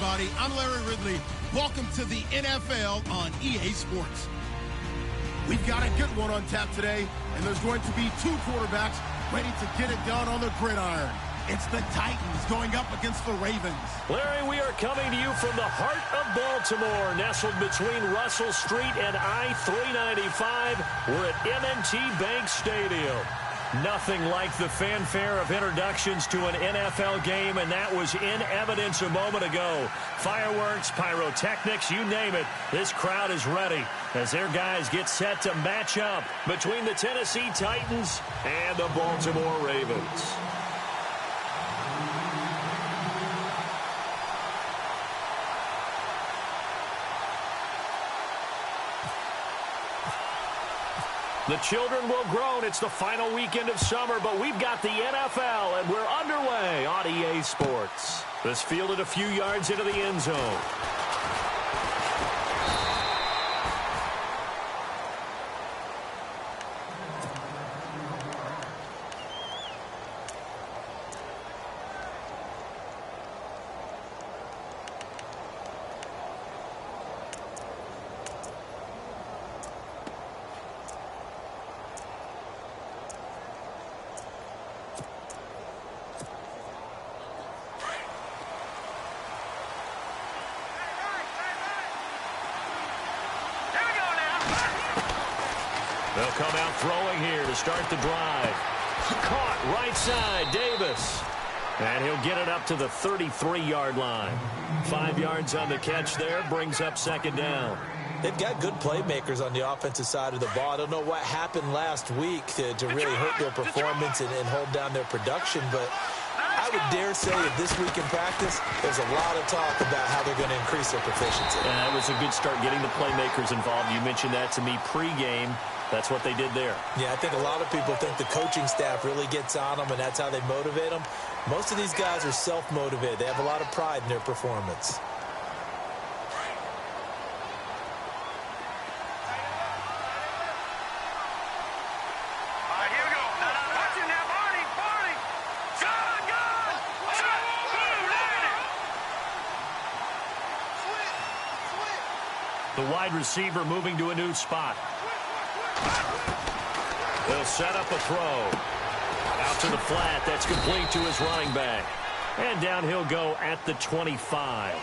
everybody. I'm Larry Ridley. Welcome to the NFL on EA Sports. We've got a good one on tap today, and there's going to be two quarterbacks ready to get it done on the gridiron. It's the Titans going up against the Ravens. Larry, we are coming to you from the heart of Baltimore, nestled between Russell Street and I-395. We're at M&T Bank Stadium. Nothing like the fanfare of introductions to an NFL game, and that was in evidence a moment ago. Fireworks, pyrotechnics, you name it. This crowd is ready as their guys get set to match up between the Tennessee Titans and the Baltimore Ravens. The children will groan. It's the final weekend of summer, but we've got the NFL, and we're underway on EA Sports. This fielded a few yards into the end zone. They'll come out throwing here to start the drive. Caught right side, Davis. And he'll get it up to the 33-yard line. 5 yards on the catch there, brings up second down. They've got good playmakers on the offensive side of the ball. I don't know what happened last week to really hurt their performance and hold down their production, but I would dare say that this week in practice, there's a lot of talk about how they're going to increase their proficiency. And that was a good start getting the playmakers involved. You mentioned that to me pregame. That's what they did there. Yeah, I think a lot of people think the coaching staff really gets on them, and that's how they motivate them. Most of these guys are self-motivated. They have a lot of pride in their performance. The wide receiver moving to a new spot. They'll set up a throw. Out to the flat. That's complete to his running back. And down he'll go at the 25.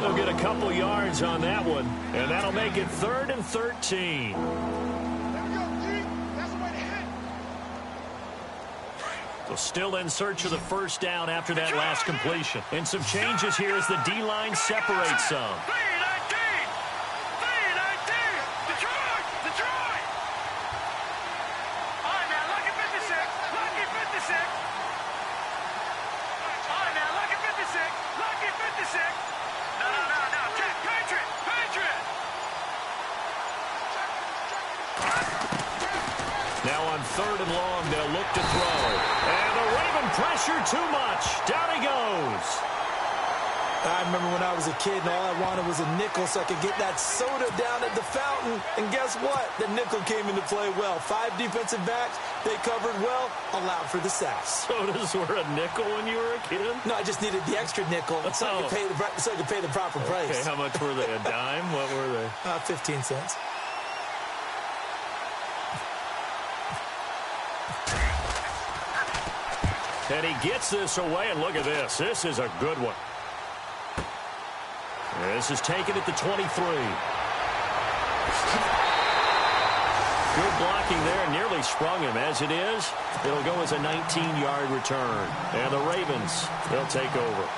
They'll get a couple yards on that one. And that'll make it 3rd and 13. So still in search of the first down after that last completion. And some changes here as the D-line separates some. Now on 3rd and long, they'll look to throw. And the Raven pressure too much. Down he goes. I remember when I was a kid and all I wanted was a nickel so I could get that soda down at the fountain. And guess what? The nickel came into play well. 5 defensive backs, they covered well, allowed for the sacks. Sodas were a nickel when you were a kid? No, I just needed the extra nickel so I could pay the proper price. Okay, how much were they? A dime? What were they? 15 cents. And he gets this away, and look at this. This is a good one. This is taken at the 23. Good blocking there, nearly sprung him. As it is, it'll go as a 19-yard return. And the Ravens, they'll take over.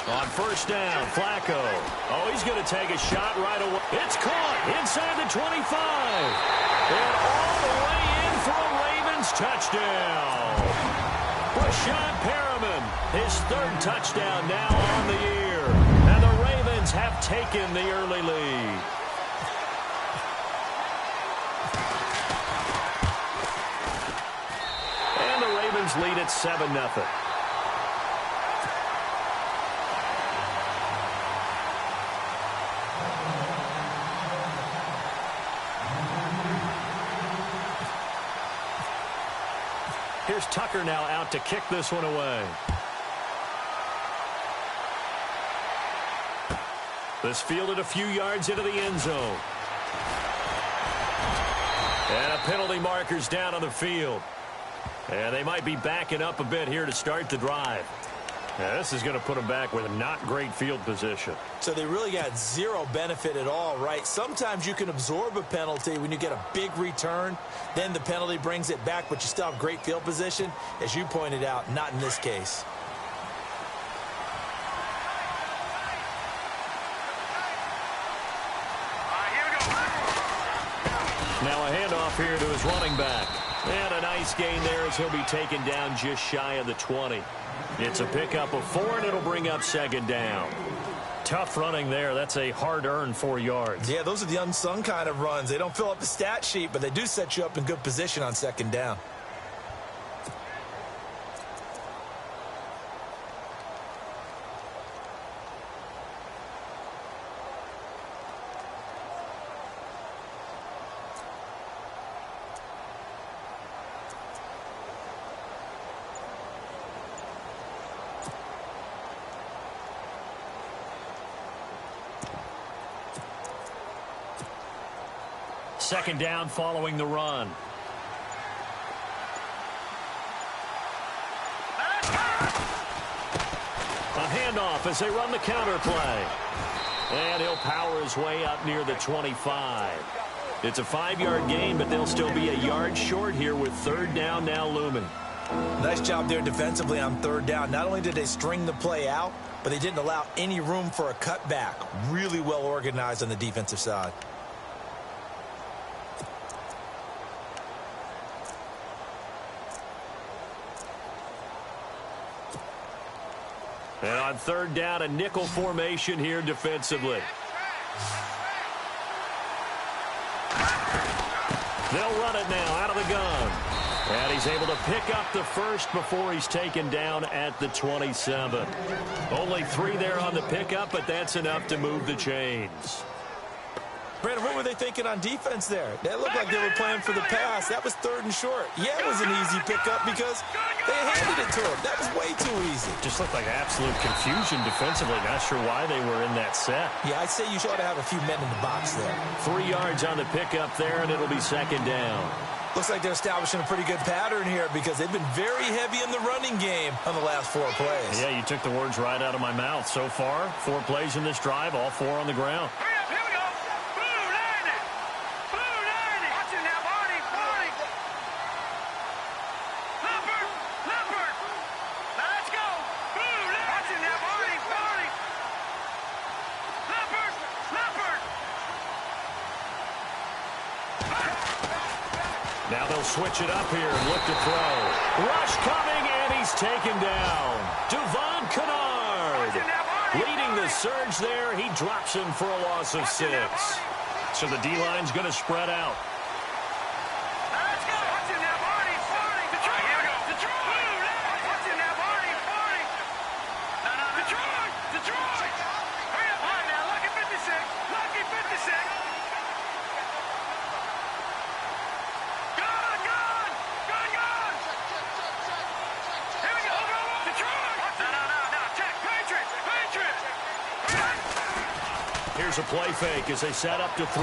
On first down, Flacco. Oh, he's going to take a shot right away. It's caught inside the 25. And all the way in for a Ravens touchdown. Rashad Perriman, his 3rd touchdown now on the year. And the Ravens Ravens have taken the early lead. And the Ravens lead at 7-0. Here's Tucker now out to kick this one away. This fielded a few yards into the end zone. And a penalty marker's down on the field. And they might be backing up a bit here to start the drive. Now, this is going to put them back with not great field position. So they really got zero benefit at all, right? Sometimes you can absorb a penalty when you get a big return. Then the penalty brings it back, but you still have great field position. As you pointed out, not in this case. Now a handoff here to his running back. And a nice gain there as he'll be taken down just shy of the 20. It's a pickup of 4, and it'll bring up second down. Tough running there. That's a hard-earned 4 yards. Yeah, those are the unsung kind of runs. They don't fill up the stat sheet, but they do set you up in good position on second down. Second down following the run. A handoff as they run the counter play. And he'll power his way up near the 25. It's a 5-yard gain, but they'll still be a yard short here with third down now looming. Nice job there defensively on third down. Not only did they string the play out, but they didn't allow any room for a cutback. Really well organized on the defensive side. And on third down, a nickel formation here defensively. They'll run it now out of the gun. And he's able to pick up the first before he's taken down at the 27. Only 3 there on the pickup, but that's enough to move the chains. Brandon, what were they thinking on defense there? That looked like they were playing for the pass. That was 3rd and short. Yeah, it was an easy pickup because they handed it to him. That was way too easy. Just looked like absolute confusion defensively. Not sure why they were in that set. Yeah, I'd say you ought to have a few men in the box there. 3 yards on the pickup there, and it'll be second down. Looks like they're establishing a pretty good pattern here because they've been very heavy in the running game on the last 4 plays. Yeah, you took the words right out of my mouth. So far, 4 plays in this drive, all 4 on the ground. Now they'll switch it up here and look to throw. Rush coming, and he's taken down. Devon Kennard leading the surge there. He drops him for a loss of 6. So the D-line's going to spread out. Here's a play fake as they set up to throw.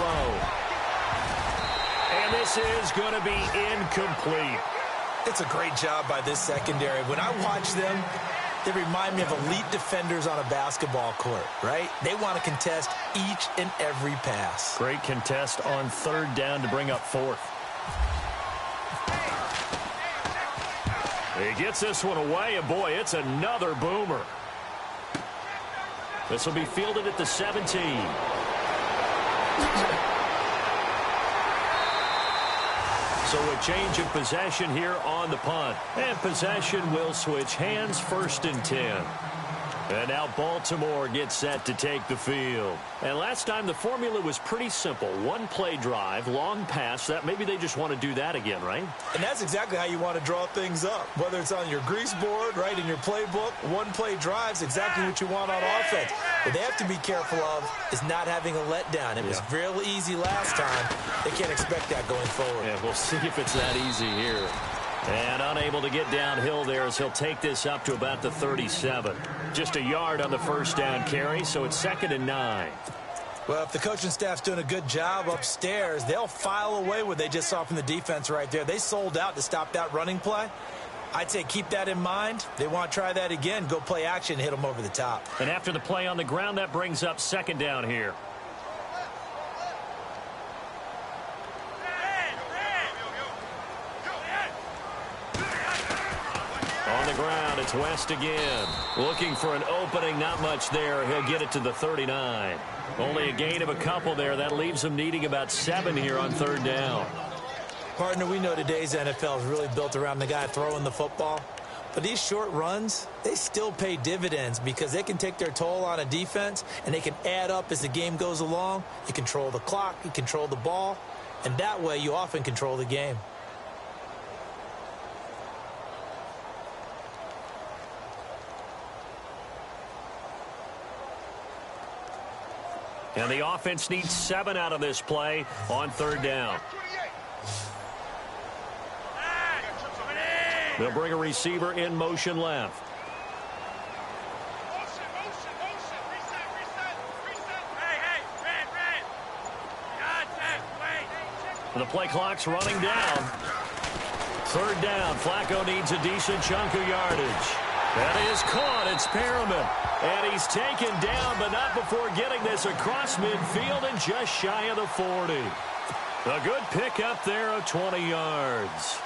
And this is going to be incomplete. It's a great job by this secondary. When I watch them, they remind me of elite defenders on a basketball court, right? They want to contest each and every pass. Great contest on third down to bring up 4th. He gets this one away, and boy, it's another boomer. This will be fielded at the 17. So a change of possession here on the punt. And possession will switch hands, 1st and 10. And now Baltimore gets set to take the field. And last time the formula was pretty simple. One play drive, long pass. That maybe they just want to do that again, right? And that's exactly how you want to draw things up. Whether it's on your grease board, right, in your playbook, one play drive is exactly what you want on offense. What they have to be careful of is not having a letdown. It was real easy last time. They can't expect that going forward. Yeah, we'll see if it's that easy here. And unable to get downhill there as he'll take this up to about the 37. Just a yard on the first down carry, so it's 2nd and 9. Well, if the coaching staff's doing a good job upstairs, they'll file away what they just saw from the defense right there. They sold out to stop that running play. I'd say keep that in mind. They want to try that again. Go play action, hit them over the top. And after the play on the ground, that brings up 2nd down here. On the ground, it's West again. Looking for an opening, not much there. He'll get it to the 39. Only a gain of a couple there. That leaves him needing about 7 here on 3rd down. Partner, we know today's NFL is really built around the guy throwing the football. But these short runs, they still pay dividends because they can take their toll on a defense and they can add up as the game goes along. You control the clock, you control the ball, and that way you often control the game. And the offense needs 7 out of this play on 3rd down. They'll bring a receiver in motion left. The play clock's running down. 3rd down. Flacco needs a decent chunk of yardage. That is caught. It's Perriman. And he's taken down, but not before getting this across midfield and just shy of the 40. A good pickup there of 20 yards.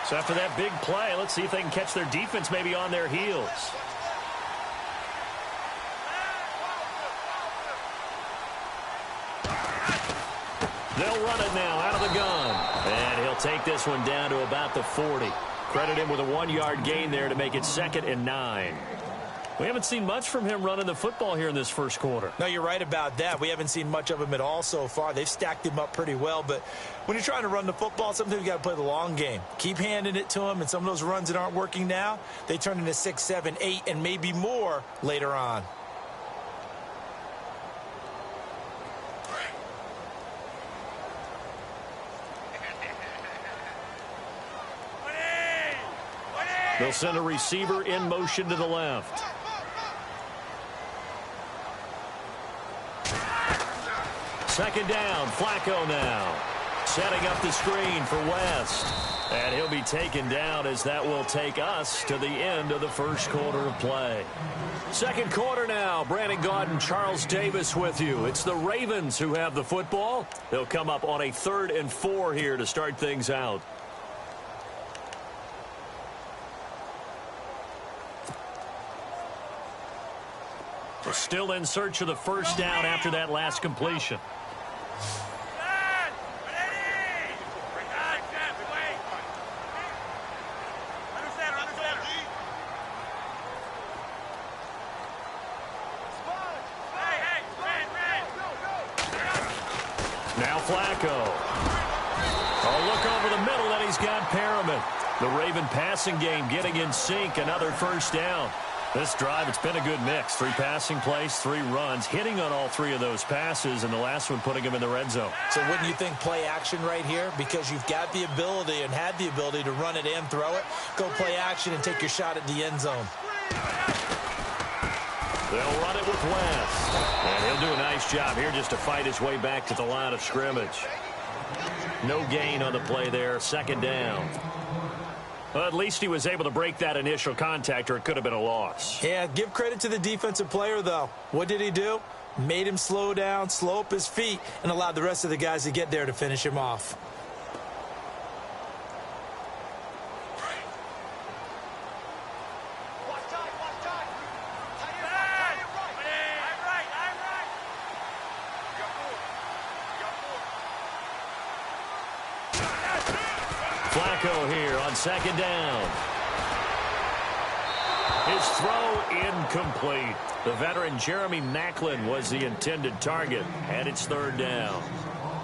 So after that big play, let's see if they can catch their defense maybe on their heels. They'll run it now out of the gun. And he'll take this one down to about the 40. Credit him with a 1-yard gain there to make it 2nd and 9. We haven't seen much from him running the football here in this first quarter. No, you're right about that. We haven't seen much of him at all so far. They've stacked him up pretty well, but when you're trying to run the football, sometimes you got to play the long game. Keep handing it to him, and some of those runs that aren't working now, they turn into 6, 7, 8, and maybe more later on. They'll send a receiver in motion to the left. Second down, Flacco now. Setting up the screen for West. And he'll be taken down as that will take us to the end of the first quarter of play. Second quarter now. Brandon Gaudin, Charles Davis with you. It's the Ravens who have the football. They'll come up on a 3rd and 4 here to start things out. We're still in search of the first down after that last completion. Now Flacco. Oh, look over the middle, and he's got Perriman. The Raven passing game getting in sync. Another first down. This drive, it's been a good mix. 3 passing plays, 3 runs, hitting on all 3 of those passes, and the last one putting him in the red zone. So wouldn't you think play action right here? Because you've got the ability and had the ability to run it and throw it. Go play action and take your shot at the end zone. They'll run it with West. And he'll do a nice job here just to fight his way back to the line of scrimmage. No gain on the play there. Second down. Well, at least he was able to break that initial contact, or it could have been a loss. Yeah, give credit to the defensive player, though. What did he do? Made him slow down, slow up his feet, and allowed the rest of the guys to get there to finish him off. Flacco here on second down. His throw incomplete. The veteran Jeremy Maclin was the intended target, and it's third down.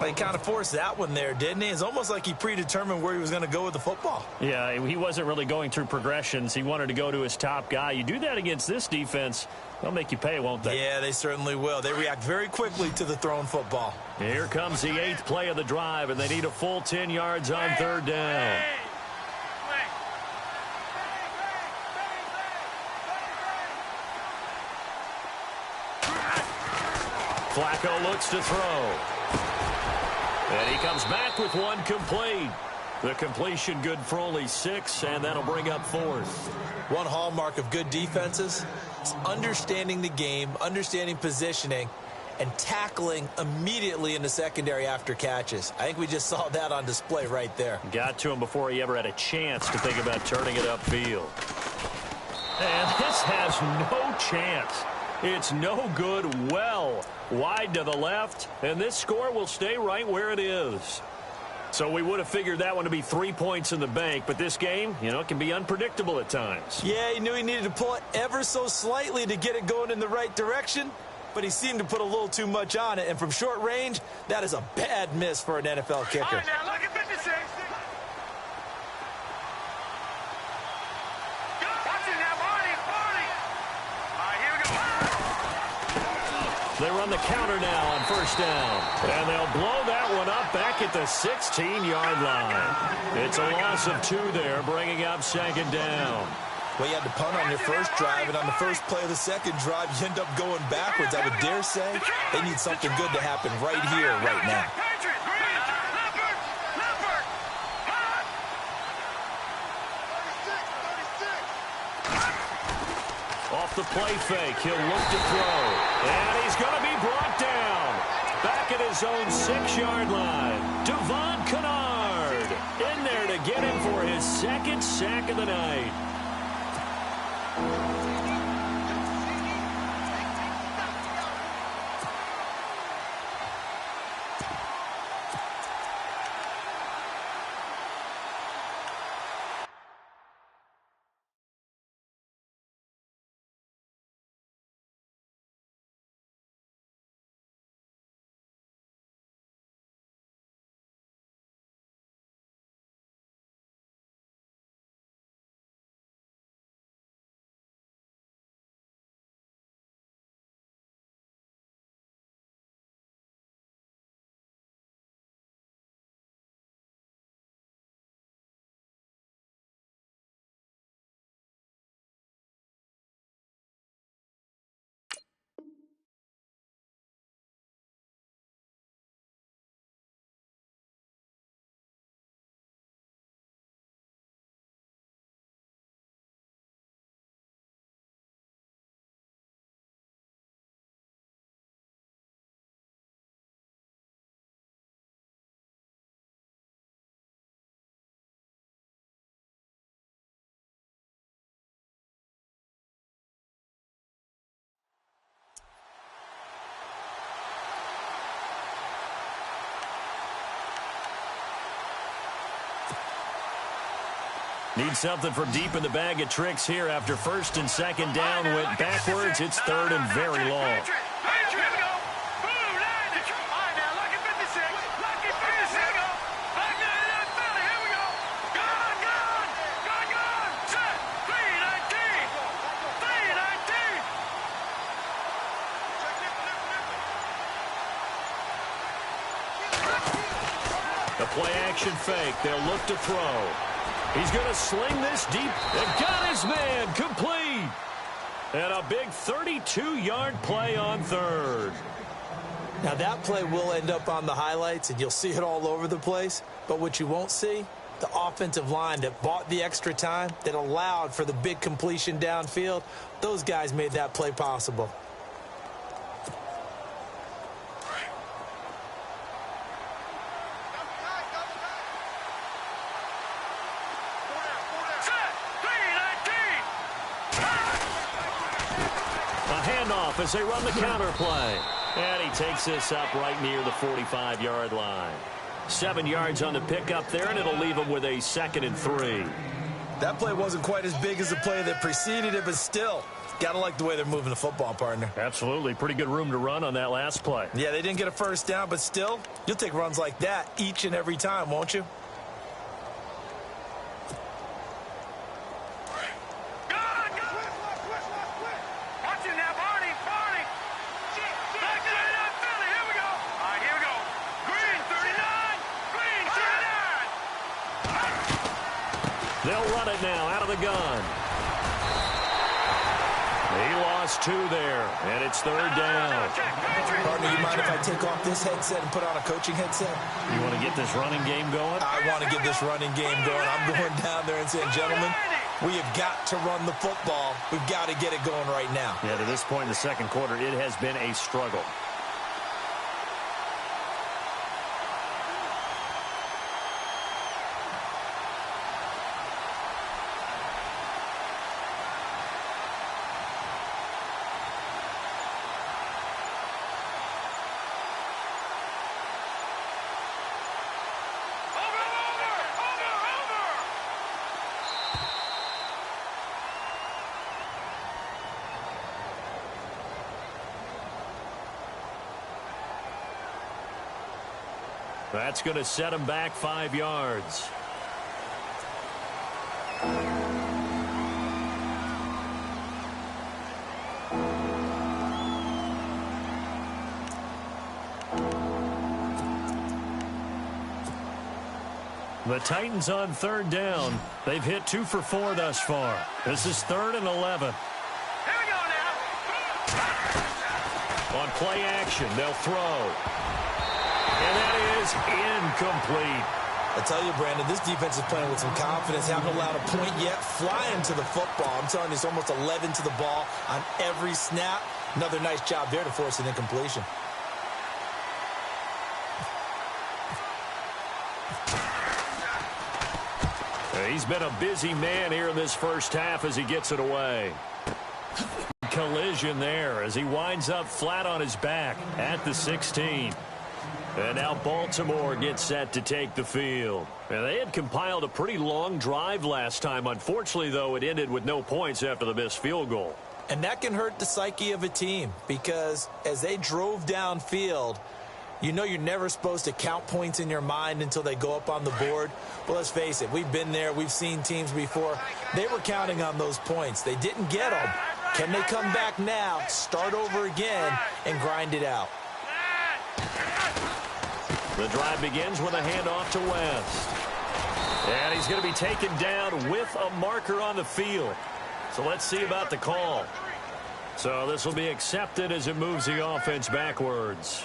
He kind of forced that one there, didn't he? It's almost like he predetermined where he was going to go with the football. Yeah, he wasn't really going through progressions. He wanted to go to his top guy. You do that against this defense, they'll make you pay, won't they? Yeah, they certainly will. They react very quickly to the thrown football. Here comes the 8th play of the drive, and they need a full 10 yards on third down. Flacco looks to throw. And he comes back with one complete. The completion good for only 6, and that'll bring up 4th. One hallmark of good defenses is understanding the game, understanding positioning, and tackling immediately in the secondary after catches. I think we just saw that on display right there. Got to him before he ever had a chance to think about turning it upfield. And this has no chance. It's no good, well wide to the left, and this score will stay right where it is. So we would have figured that one to be 3 points in the bank, but this game, it can be unpredictable at times. Yeah, he knew he needed to pull it ever so slightly to get it going in the right direction, but he seemed to put a little too much on it, and from short range, that is a bad miss for an NFL kicker. All right, now look at 56. They run the counter now on first down. And they'll blow that one up back at the 16-yard line. It's a loss of 2 there, bringing up second down. Well, you had to punt on your first drive, and on the first play of the second drive, you end up going backwards. I would dare say they need something good to happen right here, right now. Off the play fake, he'll look to throw. And he's going to be brought down. Back at his own 6-yard line. Devon Kennard in there to get him for his 2nd sack of the night. Need something from deep in the bag of tricks here after first and second down went backwards. It's third and very long. The play action fake. They'll look to throw. He's going to sling this deep. And got his man complete. And a big 32-yard play on third. Now that play will end up on the highlights, and you'll see it all over the place. But what you won't see, the offensive line that bought the extra time, that allowed for the big completion downfield, those guys made that play possible. As they run the counter play. And he takes this up right near the 45-yard line. 7 yards on the pickup there, and it'll leave him with a 2nd and 3. That play wasn't quite as big as the play that preceded it, but still, got to like the way they're moving the football, partner. Absolutely. Pretty good room to run on that last play. Yeah, they didn't get a first down, but still, you'll take runs like that each and every time, won't you? They'll run it now out of the gun. He lost 2 there, and it's 3rd down. Partner, you mind if I take off this headset and put on a coaching headset? You want to get this running game going? I want to get this running game going. I'm going down there and saying, gentlemen, we have got to run the football. We've got to get it going right now. Yeah, to this point in the second quarter, it has been a struggle. That's going to set him back 5 yards. The Titans on 3rd down. They've hit 2 for 4 thus far. This is 3rd and 11. Here we go now. On play action, they'll throw. And that is incomplete. I tell you, Brandon, this defense is playing with some confidence. Haven't allowed a point yet. Flying to the football. I'm telling you, it's almost 11 to the ball on every snap. Another nice job there to force an incompletion. He's been a busy man here in this first half as he gets it away. Collision there as he winds up flat on his back at the 16. And now Baltimore gets set to take the field. And they had compiled a pretty long drive last time. Unfortunately, though, it ended with no points after the missed field goal. And that can hurt the psyche of a team because as they drove downfield, you know you're never supposed to count points in your mind until they go up on the board. Well, let's face it, we've been there. We've seen teams before. They were counting on those points. They didn't get them. Can they come back now, start over again, and grind it out? The drive begins with a handoff to West. And he's going to be taken down with a marker on the field. So let's see about the call. So this will be accepted as it moves the offense backwards.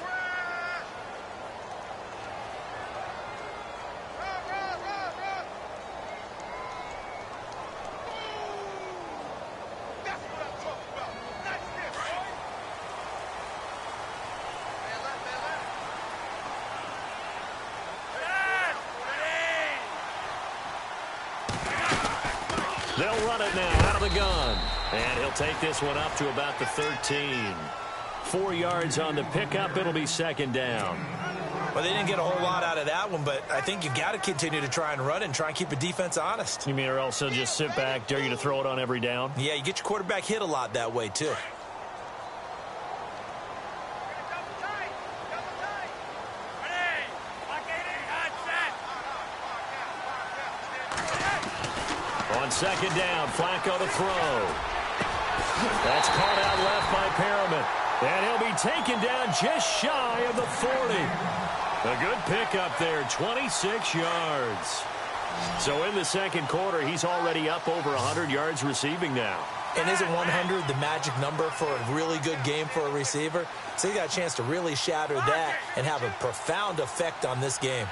They'll run it now out of the gun. And he'll take this one up to about the 13. 4 yards on the pickup. It'll be 2nd down. Well, they didn't get a whole lot out of that one, but I think you got to continue to try and run and try and keep the defense honest. You mean or else they'll just sit back, dare you to throw it on every down? Yeah, you get your quarterback hit a lot that way, too. On 2nd down, Flacco to throw. That's caught out left by Perriman. And he'll be taken down just shy of the 40. A good pickup there, 26 yards. So in the second quarter, he's already up over 100 yards receiving now. And isn't 100 the magic number for a really good game for a receiver? So he got a chance to really shatter that and have a profound effect on this game.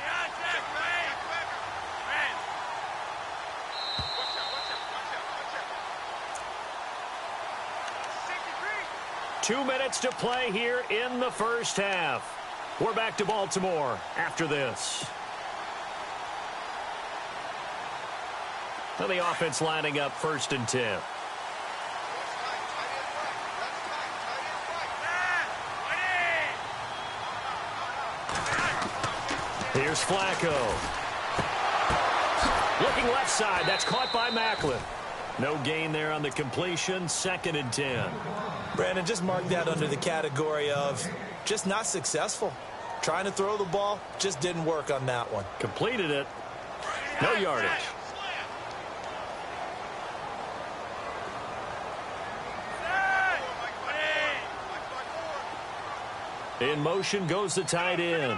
2 minutes to play here in the first half. We're back to Baltimore after this. And the offense lining up 1st and 10. Here's Flacco. Looking left side. That's caught by Macklin. No gain there on the completion. 2nd and 10. Brandon, just mark that under the category of just not successful. Trying to throw the ball, just didn't work on that one. Completed it. No yardage. In motion goes the tight end.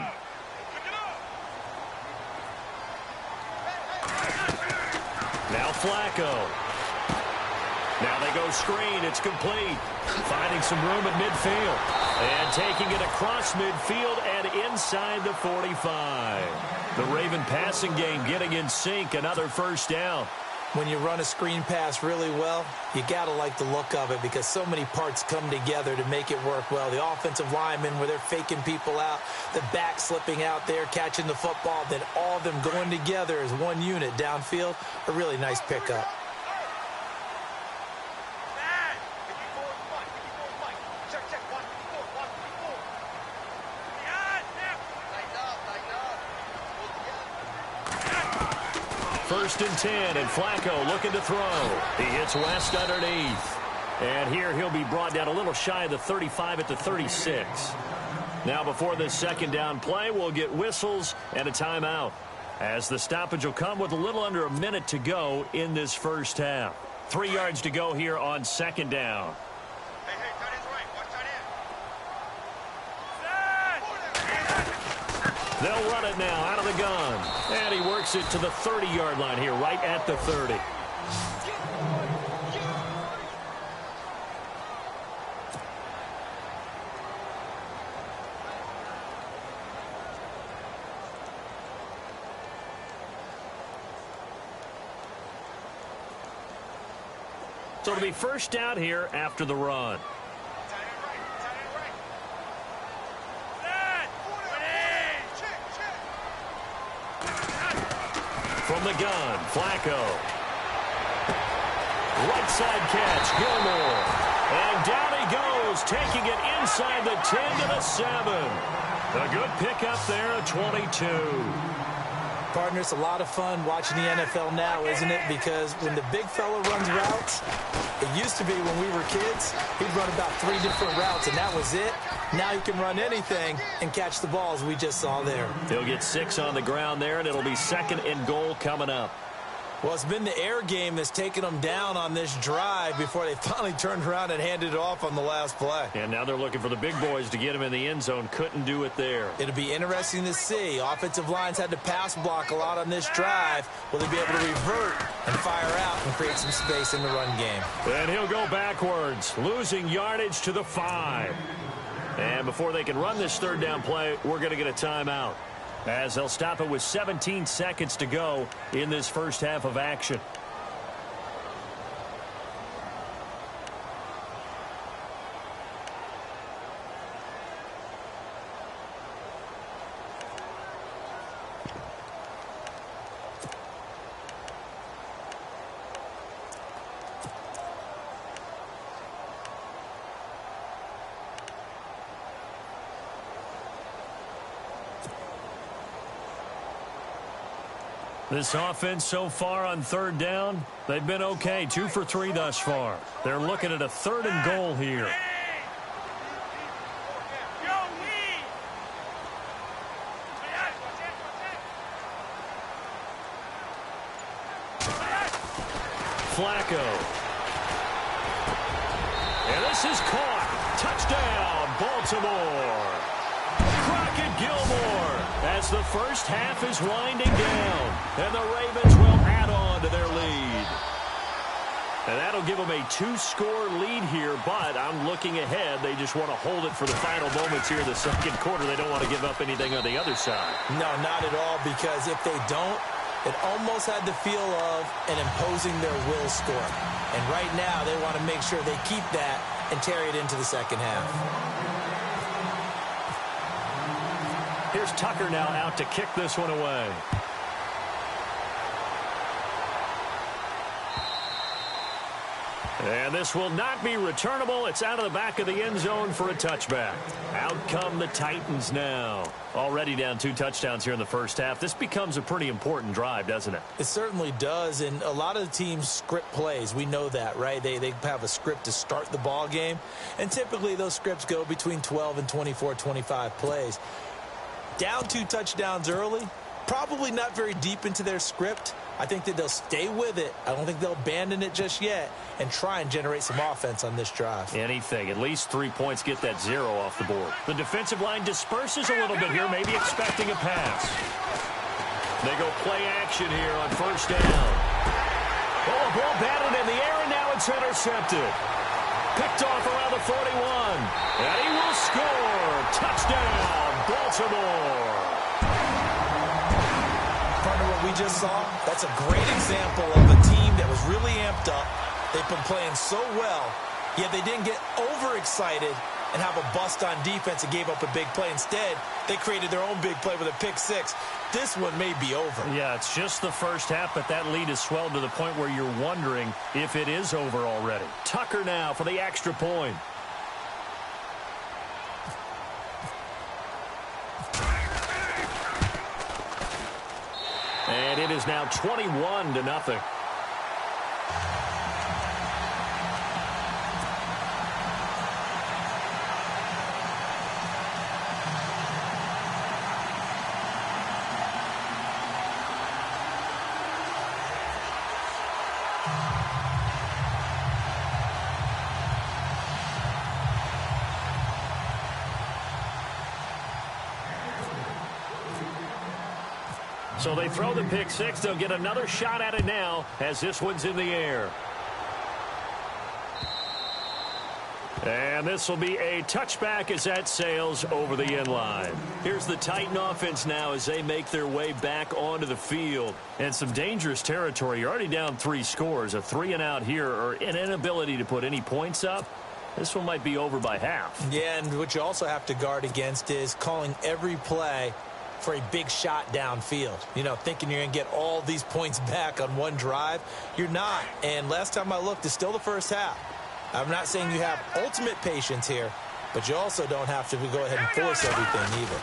Now Flacco. Now they go screen. It's complete. Finding some room at midfield. And taking it across midfield and inside the 45. The Raven passing game getting in sync. Another first down. When you run a screen pass really well, you got to like the look of it because so many parts come together to make it work well. The offensive linemen, where they're faking people out, the back slipping out there, catching the football, then all of them going together as one unit downfield, a really nice pickup. First and 10, and Flacco looking to throw. He hits West underneath. And here he'll be brought down a little shy of the 35 at the 36. Now before this second down play, we'll get whistles and a timeout, as the stoppage will come with a little under a minute to go in this first half. 3 yards to go here on second down. They'll run it now out of the gun. And he works it to the 30-yard line here, right at the 30. So it'll be first down here after the run. From the gun, Flacco. Right side catch, Gilmore. And down he goes, taking it inside the 10 to the 7. A good pickup there at 22. Partner, it's a lot of fun watching the NFL now, isn't it? Because when the big fella runs routes, it used to be when we were kids, he'd run about 3 different routes, and that was it. Now he can run anything and catch the balls we just saw there. He'll get 6 on the ground there, and it'll be 2nd and goal coming up. Well, it's been the air game that's taken them down on this drive before they finally turned around and handed it off on the last play. And now they're looking for the big boys to get him in the end zone. Couldn't do it there. It'll be interesting to see. Offensive lines had to pass block a lot on this drive. Will they be able to revert and fire out and create some space in the run game? And he'll go backwards, losing yardage to the 5. And before they can run this third down play, we're going to get a timeout, as they'll stop it with 17 seconds to go in this first half of action. This offense so far on third down, they've been okay. 2 for 3 thus far. They're looking at a 3rd and goal here. Flacco. And this is caught. Touchdown, Baltimore. Crockett Gilmore, as the first half is winding down, and the Ravens will add on to their lead. And that'll give them a 2-score lead here, but I'm looking ahead. They just want to hold it for the final moments here in the second quarter. They don't want to give up anything on the other side. No, not at all, because if they don't, it almost had the feel of an imposing their will score. And right now, they want to make sure they keep that and carry it into the second half. Here's Tucker now out to kick this one away. And this will not be returnable. It's out of the back of the end zone for a touchback. Out come the Titans now. Already down 2 touchdowns here in the first half. This becomes a pretty important drive, doesn't it? It certainly does, and a lot of the teams script plays. We know that, right? They have a script to start the ball game, and typically those scripts go between 12 and 24, 25 plays. Down 2 touchdowns early, probably not very deep into their script. I think that they'll stay with it. I don't think they'll abandon it just yet and try and generate some offense on this drive. Anything. At least 3 points, get that 0 off the board. The defensive line disperses a little bit here, maybe expecting a pass. They go play action here on first down. Oh, a ball batted in the air, and now it's intercepted. Picked off around the 41. And he will score. Touchdown, Baltimore. We just saw, that's a great example of a team that was really amped up. They've been playing so well, yet they didn't get overexcited and have a bust on defense and gave up a big play. Instead, they created their own big play with a pick 6. This one may be over. Yeah, it's just the first half, but that lead has swelled to the point where you're wondering if it is over already. Tucker now for the extra point. And it is now 21-0. So they throw the pick 6. They'll get another shot at it now as this one's in the air. And this will be a touchback as that sails over the end line. Here's the Titan offense now as they make their way back onto the field. And some dangerous territory. You're already down 3 scores. A 3-and-out here or an inability to put any points up. This one might be over by half. Yeah, and what you also have to guard against is calling every play for a big shot downfield. You know, thinking you're going to get all these points back on one drive. You're not. And last time I looked, it's still the first half. I'm not saying you have ultimate patience here, but you also don't have to go ahead and force everything either.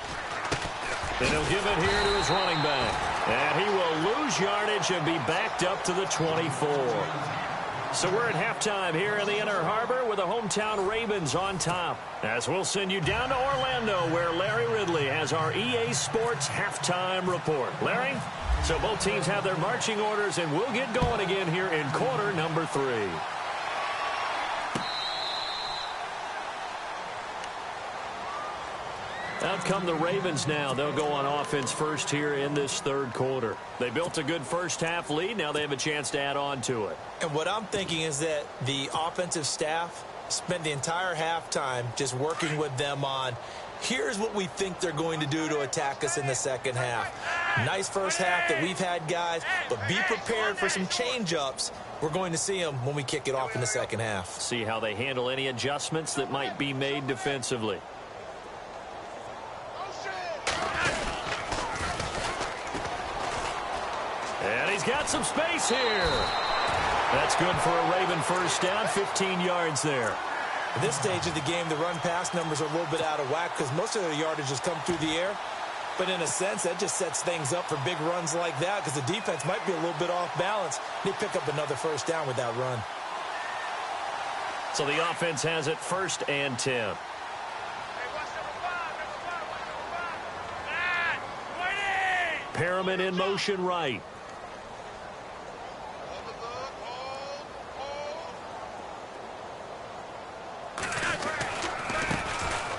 And he'll give it here to his running back. And he will lose yardage and be backed up to the 24. So we're at halftime here in the Inner Harbor with the hometown Ravens on top. As we'll send you down to Orlando where Larry Ridley has our EA Sports halftime report. Larry? So both teams have their marching orders and we'll get going again here in quarter number 3. Out come the Ravens now. They'll go on offense first here in this third quarter. They built a good first half lead. Now they have a chance to add on to it. And what I'm thinking is that the offensive staff spent the entire halftime just working with them on, here's what we think they're going to do to attack us in the second half. Nice first half that we've had, guys, but be prepared for some change-ups. We're going to see them when we kick it off in the second half. See how they handle any adjustments that might be made defensively. And he's got some space here. That's good for a Raven first down, 15 yards there. At this stage of the game, the run-pass numbers are a little bit out of whack because most of the yardage has come through the air. But in a sense, that just sets things up for big runs like that because the defense might be a little bit off balance. They pick up another first down with that run. So the offense has it 1st and 10. Perriman in motion right.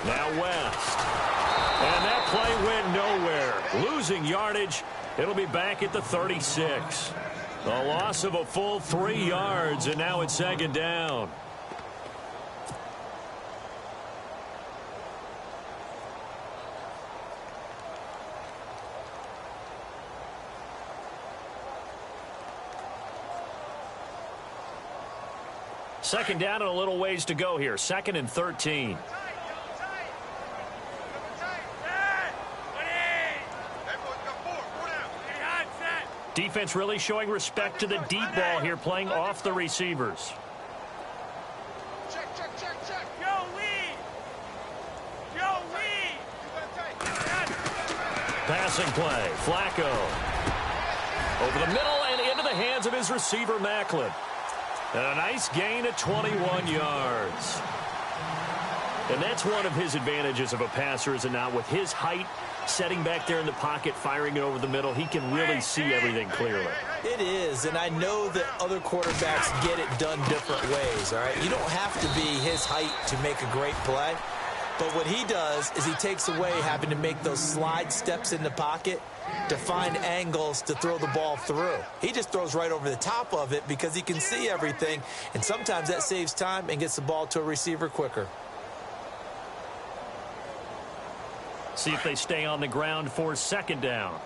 Now West. And that play went nowhere. Losing yardage. It'll be back at the 36. A loss of a full 3 yards, and now it's 2nd down. Second down and a little ways to go here. 2nd and 13. Defense really showing respect to the deep ball here, playing off the receivers. Passing play. Flacco. Over the middle and into the hands of his receiver, Macklin. And a nice gain at 21 yards. And that's one of his advantages of a passer, is it not? With his height, setting back there in the pocket, firing it over the middle, he can really see everything clearly. It is, and I know that other quarterbacks get it done different ways, all right? You don't have to be his height to make a great play. But what he does is he takes away having to make those slide steps in the pocket to find angles to throw the ball through. He just throws right over the top of it because he can see everything, and sometimes that saves time and gets the ball to a receiver quicker. See if they stay on the ground for second down.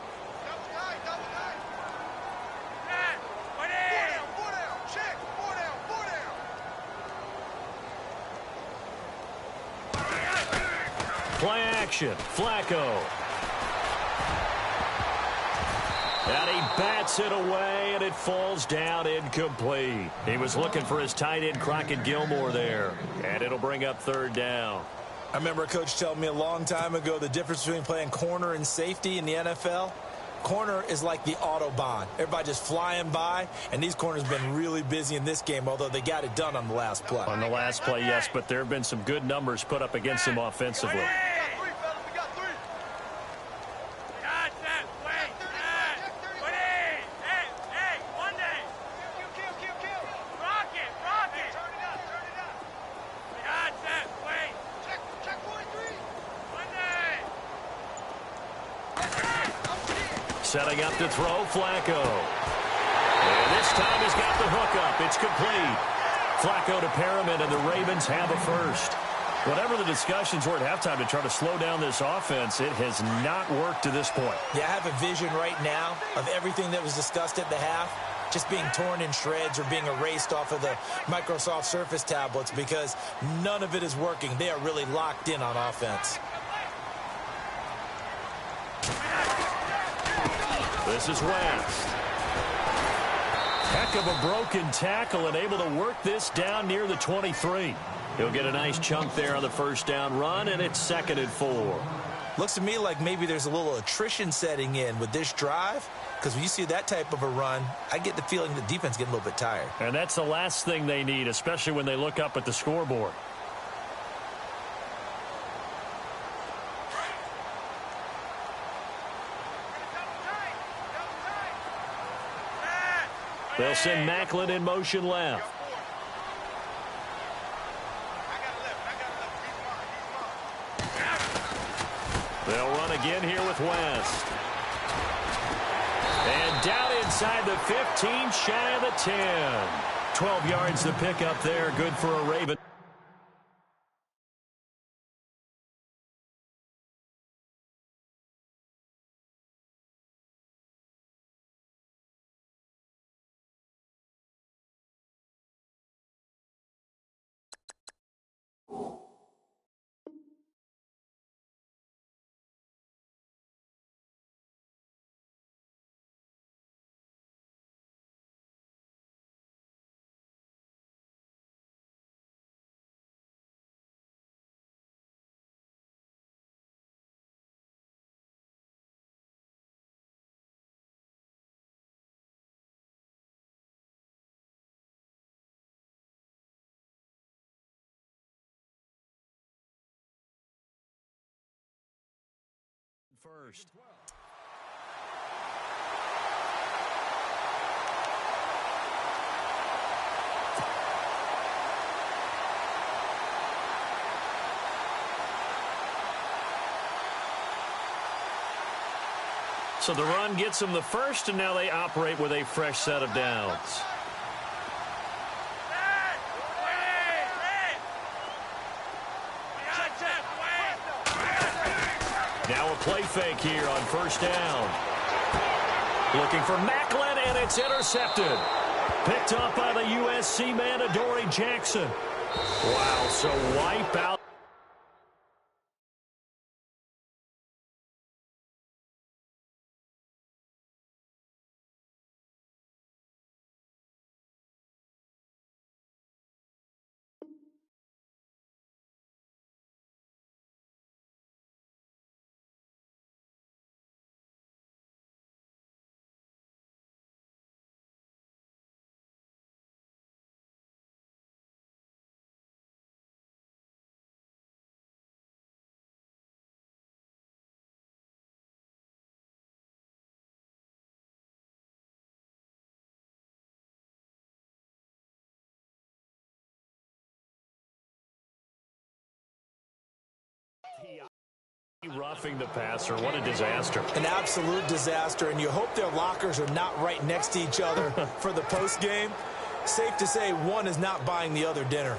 Play action. Flacco. And he bats it away, and it falls down incomplete. He was looking for his tight end, Crockett Gilmore, there. And it'll bring up third down. I remember a coach telling me a long time ago the difference between playing corner and safety in the NFL. Corner is like the Autobahn. Everybody just flying by, and these corners have been really busy in this game, although they got it done on the last play. On the last play, yes, but there have been some good numbers put up against him offensively. Setting up to throw, Flacco. And this time he's got the hook up. It's complete. Flacco to Perriman, and the Ravens have a first. Whatever the discussions were at halftime to try to slow down this offense, it has not worked to this point. Yeah, I have a vision right now of everything that was discussed at the half just being torn in shreds or being erased off of the Microsoft Surface tablets because none of it is working. They are really locked in on offense. This is West. Heck of a broken tackle and able to work this down near the 23. He'll get a nice chunk there on the first down run, and it's 2nd and 4. Looks to me like maybe there's a little attrition setting in with this drive, because when you see that type of a run, I get the feeling the defense getting a little bit tired. And that's the last thing they need, especially when they look up at the scoreboard. They'll send Macklin in motion left. They'll run again here with West. And down inside the 15, shy of the 10. 12 yards to pick up there. Good for a Raven. First. So the run gets them the first, and now they operate with a fresh set of downs. Now a play fake here on first down. Looking for Macklin, and it's intercepted. Picked up by the USC man, Adoree Jackson. Wow, so wipe out. Roughing the passer. What a disaster. An absolute disaster, and you hope their lockers are not right next to each other for the post game. Safe to say one is not buying the other dinner.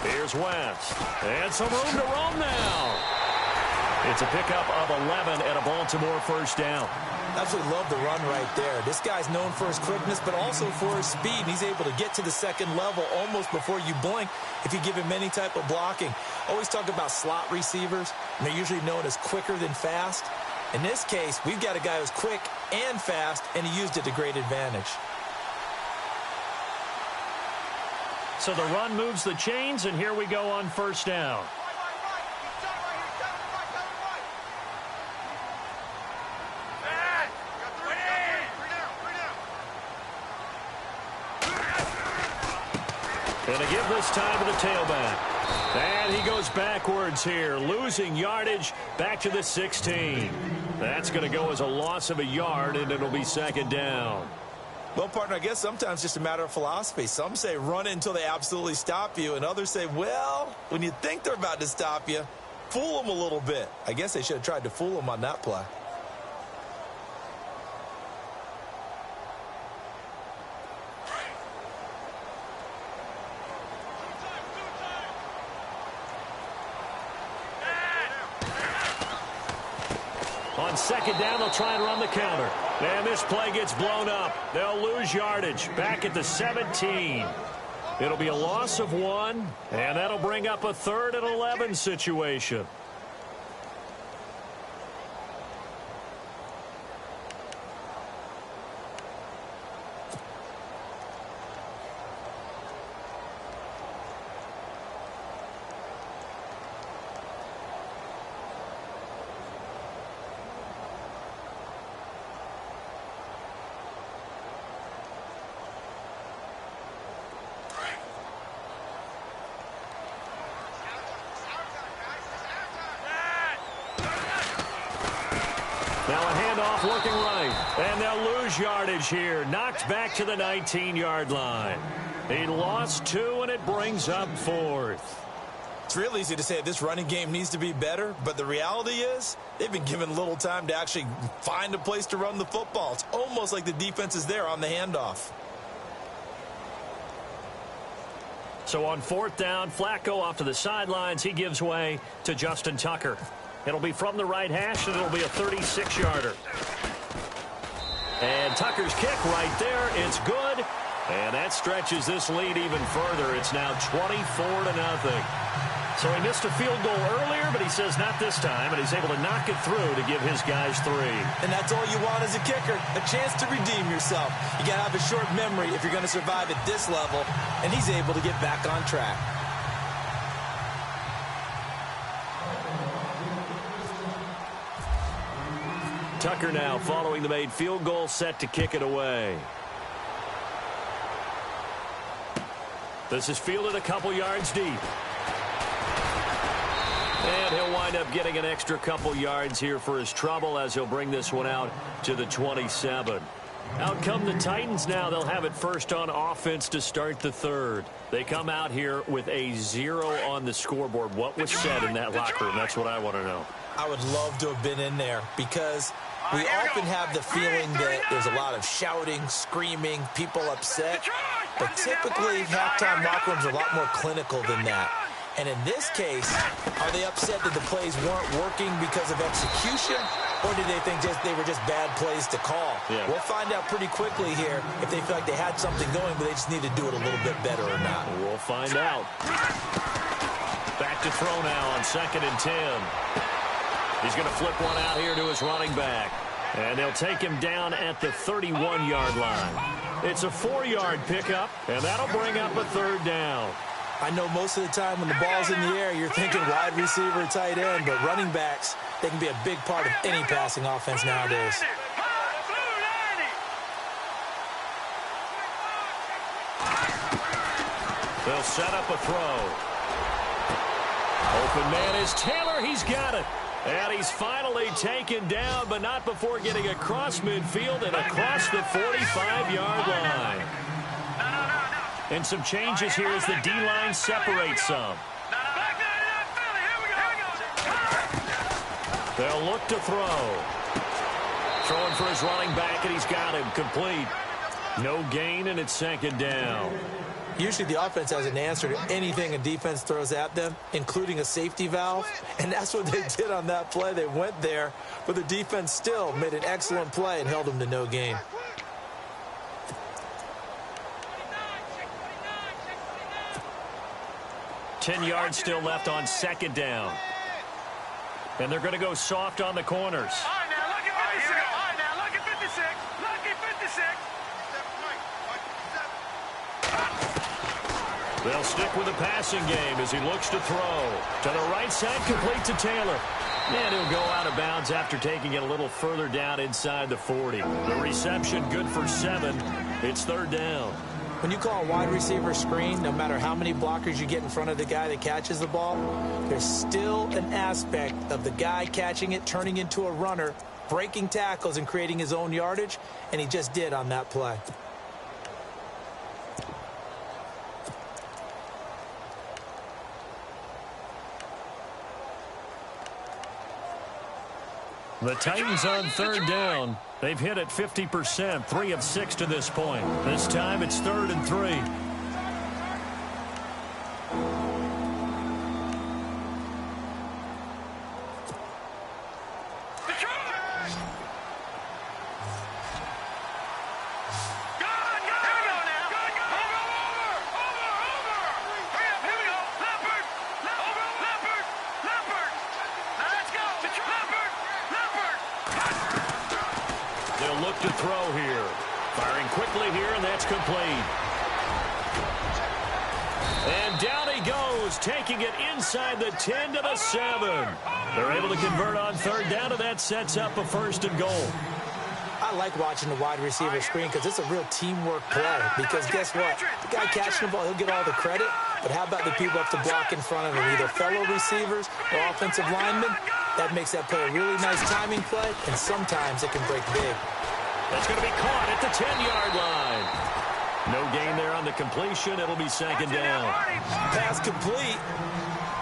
Here's West. And some room to roam now. It's a pickup of 11 and a Baltimore first down. Absolutely love the run right there. This guy's known for his quickness, but also for his speed. He's able to get to the second level almost before you blink if you give him any type of blocking. Always talk about slot receivers, and they're usually known as quicker than fast. In this case, we've got a guy who's quick and fast, and he used it to great advantage. So the run moves the chains, and here we go on first down. And a give this time to the tailback. And he goes backwards here, losing yardage back to the 16. That's going to go as a loss of a yard, and it'll be second down. Well, partner, I guess sometimes just a matter of philosophy. Some say run it until they absolutely stop you, and others say, well, when you think they're about to stop you, fool them a little bit. I guess they should have tried to fool them on that play. On second down, they'll try and run the counter. And this play gets blown up. They'll lose yardage back at the 17. It'll be a loss of 1, and that'll bring up a 3rd and 11 situation. Now a handoff looking right, and they'll lose yardage here. Knocked back to the 19-yard line. He lost 2, and it brings up 4th. It's real easy to say this running game needs to be better, but the reality is they've been given little time to actually find a place to run the football. It's almost like the defense is there on the handoff. So on 4th down, Flacco off to the sidelines. He gives way to Justin Tucker. It'll be from the right hash, and it'll be a 36-yarder. And Tucker's kick right there. It's good. And that stretches this lead even further. It's now 24-0. So he missed a field goal earlier, but he says not this time, and he's able to knock it through to give his guys 3. And that's all you want as a kicker, a chance to redeem yourself. You got to have a short memory if you're going to survive at this level, and he's able to get back on track. Tucker now following the made field goal, set to kick it away. This is fielded a couple yards deep. And he'll wind up getting an extra couple yards here for his trouble as he'll bring this one out to the 27. Out come the Titans now. They'll have it first on offense to start the 3rd. They come out here with a 0 on the scoreboard. What was said in that locker room? That's what I want to know. I would love to have been in there because we often have the feeling that there's a lot of shouting, screaming, people upset. But typically, halftime locker rooms are a lot more clinical than that. And in this case, are they upset that the plays weren't working because of execution? Or did they think they were just bad plays to call? Yeah. We'll find out pretty quickly here if they feel like they had something going, but they just need to do it a little bit better or not. We'll find out. Back to throw now on 2nd and 10. He's going to flip one out here to his running back. And they'll take him down at the 31-yard line. It's a 4-yard pickup, and that'll bring up a 3rd down. I know most of the time when the ball's in the air, you're thinking wide receiver, tight end, but running backs, they can be a big part of any passing offense nowadays. They'll set up a throw. Open man is Taylor. He's got it. And he's finally taken down, but not before getting across midfield and across the 45-yard line. And some changes here as the D-line separates some. They'll look to throw. Throwing for his running back, and he's got him complete. No gain, and it's second down. Usually the offense has an answer to anything a defense throws at them, including a safety valve. And that's what they did on that play. They went there, but the defense still made an excellent play and held them to no gain. Ten yards still left on second down. And they're going to go soft on the corners. All right, now look at 56. All right, now look at 56. Look at 56. They'll stick with the passing game as he looks to throw. To the right side, complete to Taylor. And he'll go out of bounds after taking it a little further down inside the 40. The reception good for 7. It's third down. When you call a wide receiver screen, no matter how many blockers you get in front of the guy that catches the ball, there's still an aspect of the guy catching it, turning into a runner, breaking tackles and creating his own yardage, and he just did on that play. The Titans on third down. They've hit it 50%, 3 of 6 to this point. This time it's 3rd and 3. To throw here. Firing quickly here, and that's complete. And down he goes, taking it inside the 10 to the 7. They're able to convert on third down, and that sets up a 1st and goal. I like watching the wide receiver screen because it's a real teamwork play. Because guess what? The guy catching the ball, he'll get all the credit. But how about the people up to block in front of him, either fellow receivers or offensive linemen? That makes that play a really nice timing play, and sometimes it can break big. That's going to be caught at the 10-yard line. No gain there on the completion. It'll be second down. Pass complete,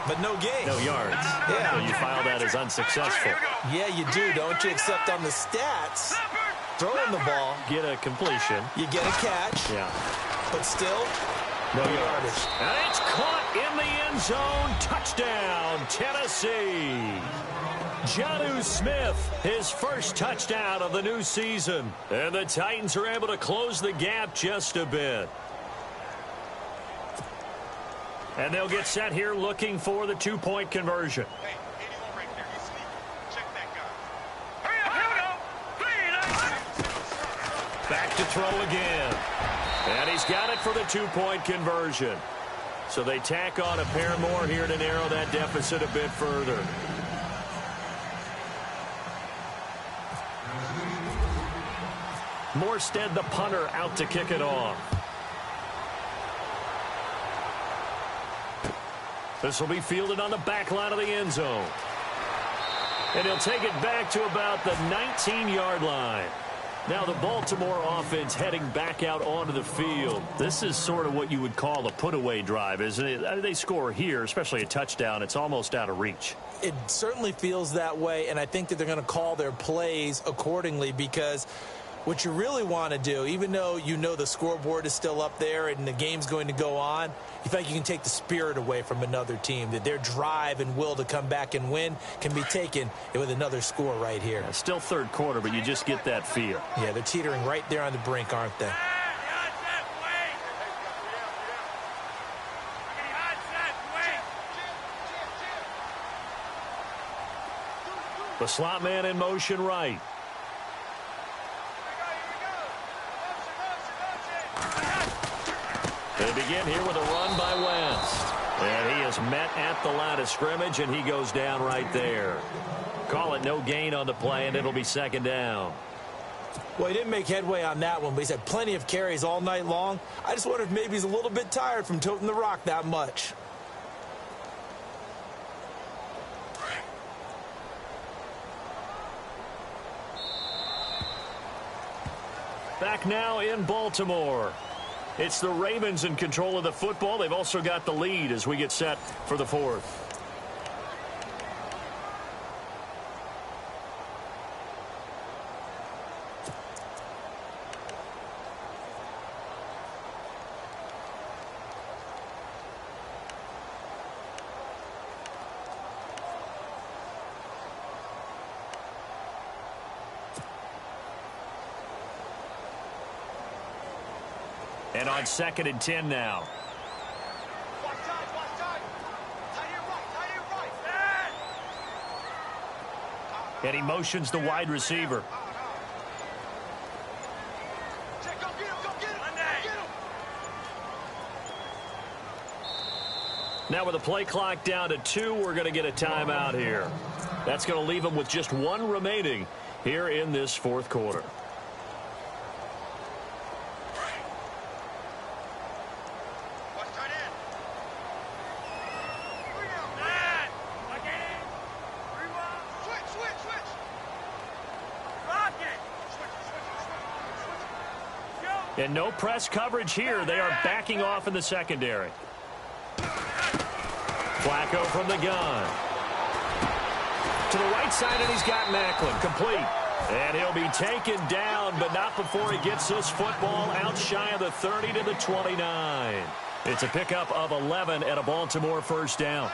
but no gain. No yards. Yeah. So you file that as unsuccessful. Yeah, you do, don't you? Except on the stats, throwing the ball. Get a completion. You get a catch. Yeah. But still, no yardage. And it's caught in the end zone. Touchdown, Tennessee. Jonnu Smith, his first touchdown of the new season. And the Titans are able to close the gap just a bit. And they'll get set here looking for the 2-point conversion. Hey, 81 right there. You sneak. Check that guy. Hurry up, here we go. Back to throw again. And he's got it for the 2-point conversion. So they tack on a pair more here to narrow that deficit a bit further. Morstead, the punter, out to kick it off. This will be fielded on the back line of the end zone. And he'll take it back to about the 19-yard line. Now the Baltimore offense heading back out onto the field. This is sort of what you would call a put-away drive, isn't it? They score here, especially a touchdown. It's almost out of reach. It certainly feels that way, and I think that they're going to call their plays accordingly because what you really want to do, even though you know the scoreboard is still up there and the game's going to go on, you think you can take the spirit away from another team, that their drive and will to come back and win can be taken with another score right here. Yeah, still third quarter, but you just get that feel. Yeah, they're teetering right there on the brink, aren't they? The slot man in motion right. They begin here with a run by West. And he is met at the line of scrimmage, and he goes down right there. Call it no gain on the play, and it'll be second down. Well, he didn't make headway on that one, but he's had plenty of carries all night long. I just wonder if maybe he's a little bit tired from toting the rock that much. Back now in Baltimore. It's the Ravens in control of the football. They've also got the lead as we get set for the fourth. And on 2nd and 10 now. Watch time, watch time. Tight end right. And he motions the wide receiver. Check, go get him, go get him. Go get him. Now with the play clock down to 2, we're going to get a timeout here. That's going to leave him with just 1 remaining here in this fourth quarter. And no press coverage here. They are backing off in the secondary. Flacco from the gun. To the right side, and he's got Macklin. Complete. And he'll be taken down, but not before he gets this football out shy of the 30 to the 29. It's a pickup of 11 and a Baltimore first down.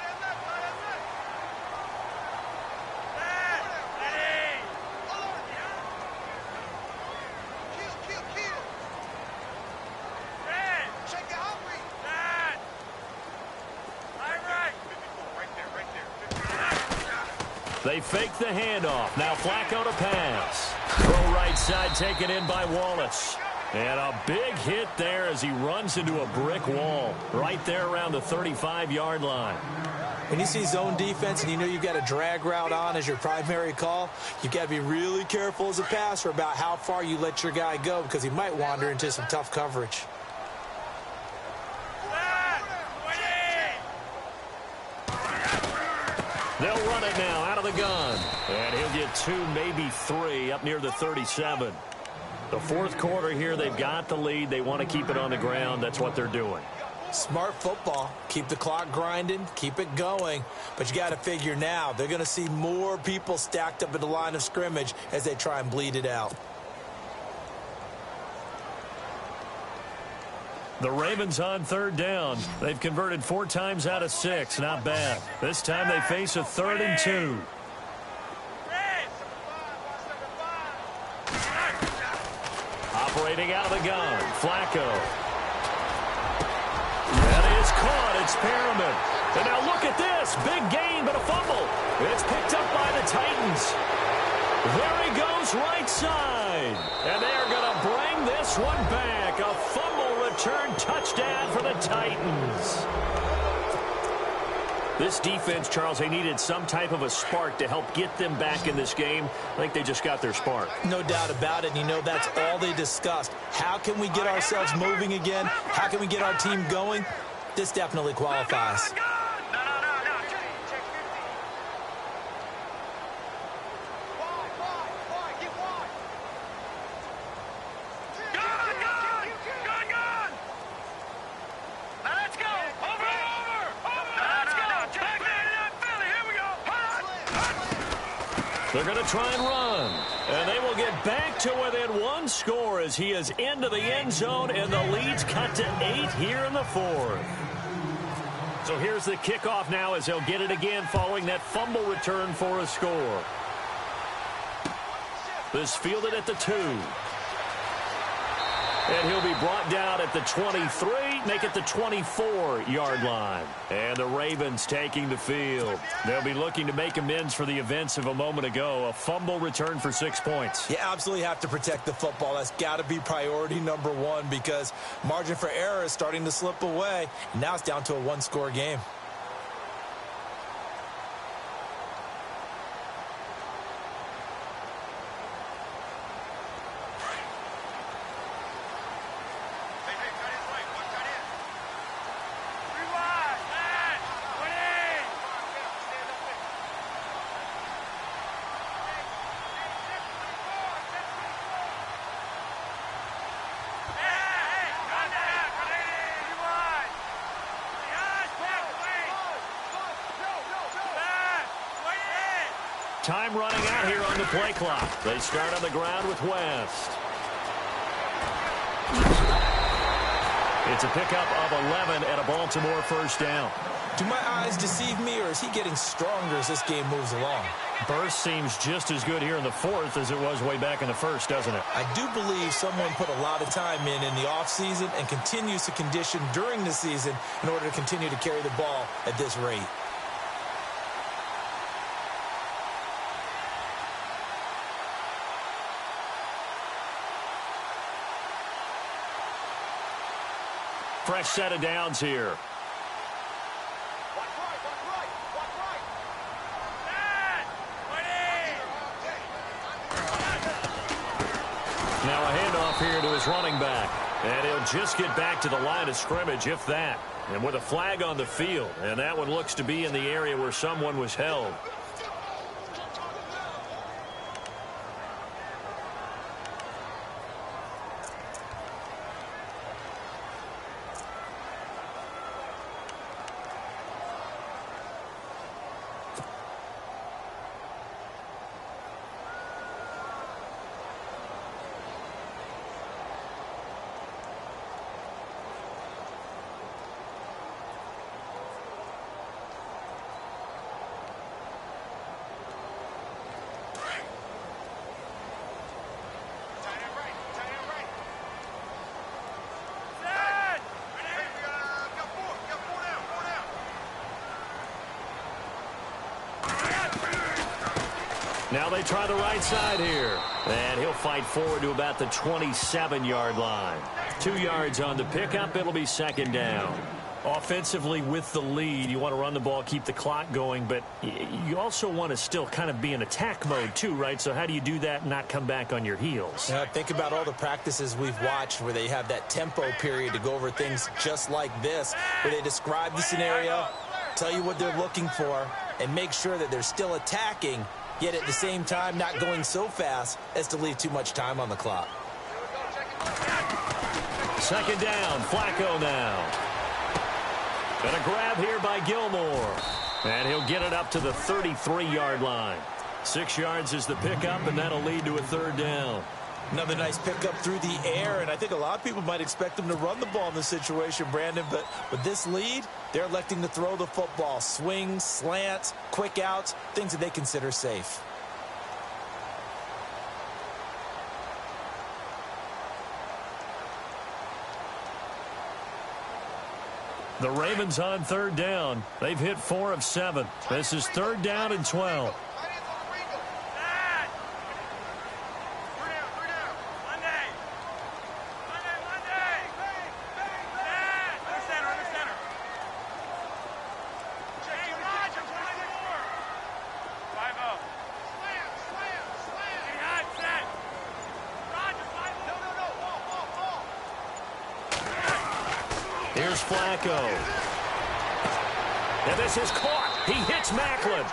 They fake the handoff. Now Flacco to pass. Throw right side taken in by Wallace. And a big hit there as he runs into a brick wall right there around the 35-yard line. When you see zone defense and you know you've got a drag route on as your primary call, you've got to be really careful as a passer about how far you let your guy go because he might wander into some tough coverage. They'll run it now out of the gun. And he'll get 2, maybe 3 up near the 37. The fourth quarter here, they've got the lead. They want to keep it on the ground. That's what they're doing. Smart football. Keep the clock grinding. Keep it going. But you got to figure now, they're going to see more people stacked up at the line of scrimmage as they try and bleed it out. The Ravens on 3rd down. They've converted 4 times out of 6. Not bad. This time they face a 3rd and 2. Operating out of the gun. Flacco. That is caught. It's Perriman. And now look at this. Big gain, but a fumble. It's picked up by the Titans. There he goes right side. And they're going to bring this one back. A fumble return touchdown for the Titans. This defense, Charles, they needed some type of a spark to help get them back in this game. I think they just got their spark. No doubt about it. And you know, that's all they discussed. How can we get ourselves moving again? How can we get our team going? This definitely qualifies. They're going to try and run. And they will get back to within 1 score as he is into the end zone, and the lead's cut to 8 here in the fourth. So here's the kickoff now as they'll get it again following that fumble return for a score. This fielded at the 2. And he'll be brought down at the 23, make it the 24-yard line. And the Ravens taking the field. They'll be looking to make amends for the events of a moment ago. A fumble return for 6 points. You absolutely have to protect the football. That's got to be priority number 1 because margin for error is starting to slip away. Now it's down to a 1-score game. Time running out here on the play clock. They start on the ground with West. It's a pickup of 11 and a Baltimore first down. Do my eyes deceive me, or is he getting stronger as this game moves along? Burst seems just as good here in the fourth as it was way back in the first, doesn't it? I do believe someone put a lot of time in the offseason and continues to condition during the season in order to continue to carry the ball at this rate. Fresh set of downs here. Now a handoff here to his running back. And he'll just get back to the line of scrimmage, if that. And with a flag on the field. And that one looks to be in the area where someone was held. Now they try the right side here. And he'll fight forward to about the 27-yard line. 2 yards on the pickup. It'll be second down. Offensively with the lead, you want to run the ball, keep the clock going, but you also want to still kind of be in attack mode too, right? So how do you do that and not come back on your heels? Yeah, think about all the practices we've watched where they have that tempo period to go over things just like this, where they describe the scenario, tell you what they're looking for, and make sure that they're still attacking, yet at the same time not going so fast as to leave too much time on the clock. Second down, Flacco now. And a grab here by Gilmore. And he'll get it up to the 33-yard line. 6 yards is the pickup, and that'll lead to a third down. Another nice pickup through the air, and I think a lot of people might expect them to run the ball in this situation, Brandon, but with this lead, they're electing to throw the football. Swings, slants, quick outs, things that they consider safe. The Ravens on third down. They've hit 4 of 7. This is third down and 12. Here's Flacco. And this is caught. He hits Macklin.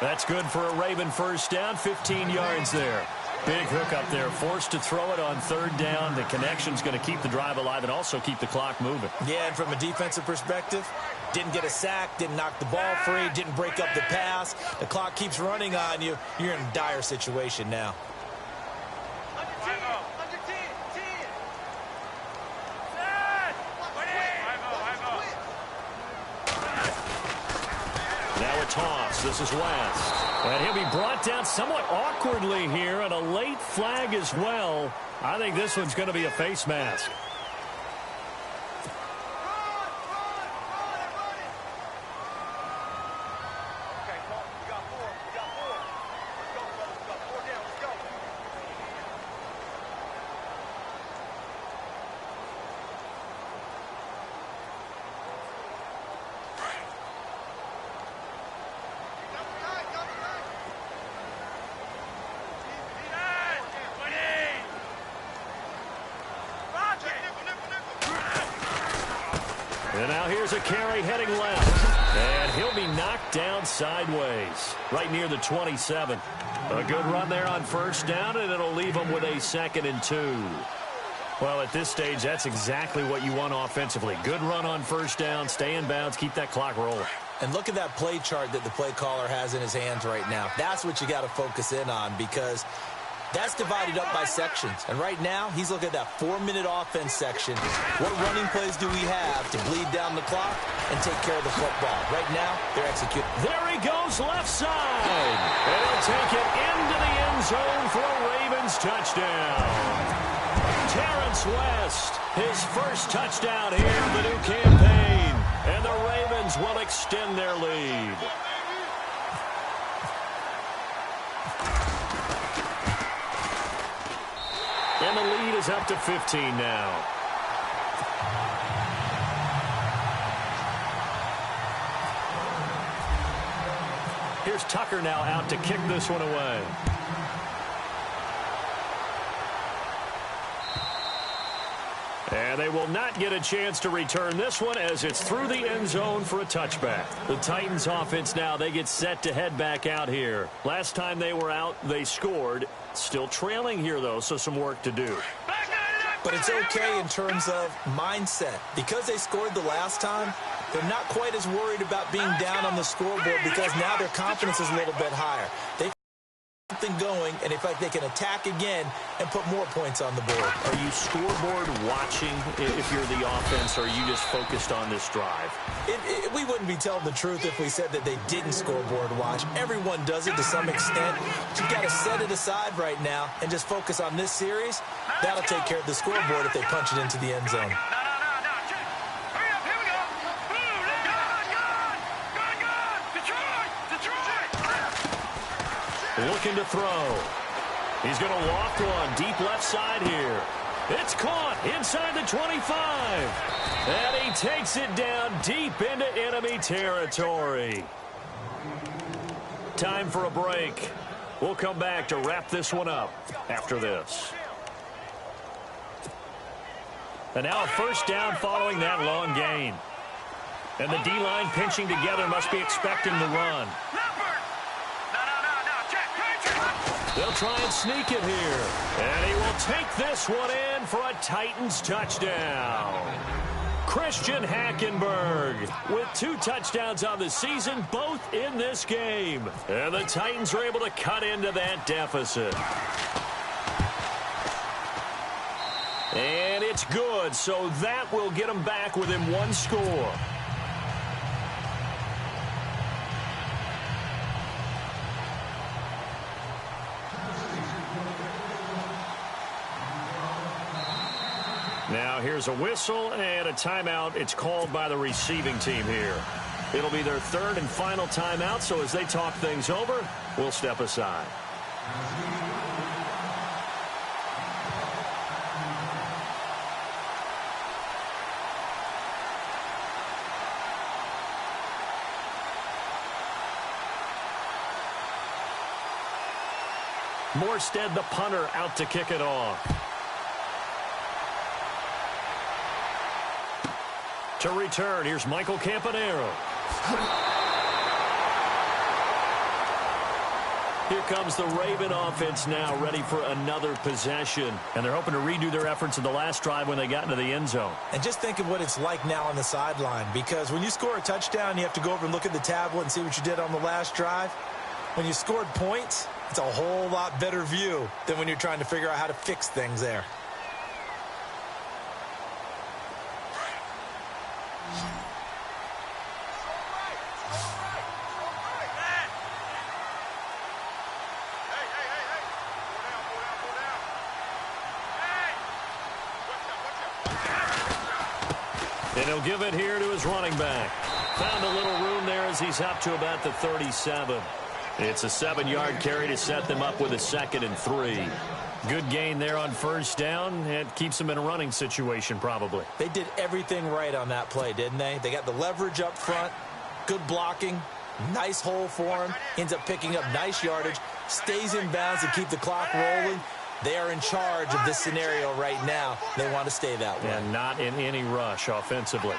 That's good for a Raven first down, 15 yards there. Big hook up there, forced to throw it on third down. The connection's going to keep the drive alive and also keep the clock moving. Yeah, and from a defensive perspective, didn't get a sack, didn't knock the ball free, didn't break up the pass. The clock keeps running on you. You're in a dire situation now. Toss. This is West. And he'll be brought down somewhat awkwardly here, and a late flag as well. I think this one's going to be a face mask. And now here's a carry heading left. And he'll be knocked down sideways, right near the 27. A good run there on first down, and it'll leave him with a 2nd and 2. Well, at this stage, that's exactly what you want offensively. Good run on first down, stay in bounds, keep that clock rolling. And look at that play chart that the play caller has in his hands right now. That's what you got to focus in on, because that's divided up by sections. And right now, he's looking at that 4-minute offense section. What running plays do we have to bleed down the clock and take care of the football? Right now, they're executing. There he goes, left side. And he'll take it into the end zone for a Ravens touchdown. Terrence West, his first touchdown here in the new campaign. And the Ravens will extend their lead. And the lead is up to 15 now. Here's Tucker now out to kick this one away. And they will not get a chance to return this one as it's through the end zone for a touchback. The Titans offense now, they get set to head back out here. Last time they were out, they scored. Still trailing here, though, so some work to do. But it's okay in terms of mindset. Because they scored the last time, they're not quite as worried about being down on the scoreboard because now their confidence is a little bit higher. They've got something going, and they feel like they can attack again and put more points on the board. Are you scoreboard watching if you're the offense, or are you just focused on this drive? We wouldn't be telling the truth if we said that they didn't scoreboard watch. Everyone does it to some extent. But you've got to set it aside right now and just focus on this series. That'll take care of the scoreboard if they punch it into the end zone. Looking to throw. He's going to loft one deep left side here. It's caught inside the 25. And he takes it down deep into enemy territory. Time for a break. We'll come back to wrap this one up after this. And now a first down following that long gain. And the D-line pinching together, must be expecting the run. They'll try and sneak it here. And he will take this one in for a Titans touchdown. Christian Hackenberg with 2 touchdowns on the season, both in this game. And the Titans are able to cut into that deficit. And it's good, so that will get them back within 1 score. Now here's a whistle and a timeout. It's called by the receiving team here. It'll be their 3rd and final timeout, so as they talk things over, we'll step aside. Morstead, the punter, out to kick it off. To return, here's Michael Campanero. Here comes the Raven offense now, ready for another possession. And they're hoping to redo their efforts in the last drive when they got into the end zone. And just think of what it's like now on the sideline, because when you score a touchdown, you have to go over and look at the tablet and see what you did on the last drive. When you scored points, it's a whole lot better view than when you're trying to figure out how to fix things there. And he'll give it here to his running back. Found a little room there as he's up to about the 37. It's a 7-yard carry to set them up with a 2nd and 3. Good gain there on first down. It keeps them in a running situation probably. They did everything right on that play, didn't they? They got the leverage up front, good blocking, nice hole for him, ends up picking up nice yardage, stays in bounds to keep the clock rolling. They are in charge of this scenario right now. They want to stay that way. And not in any rush offensively.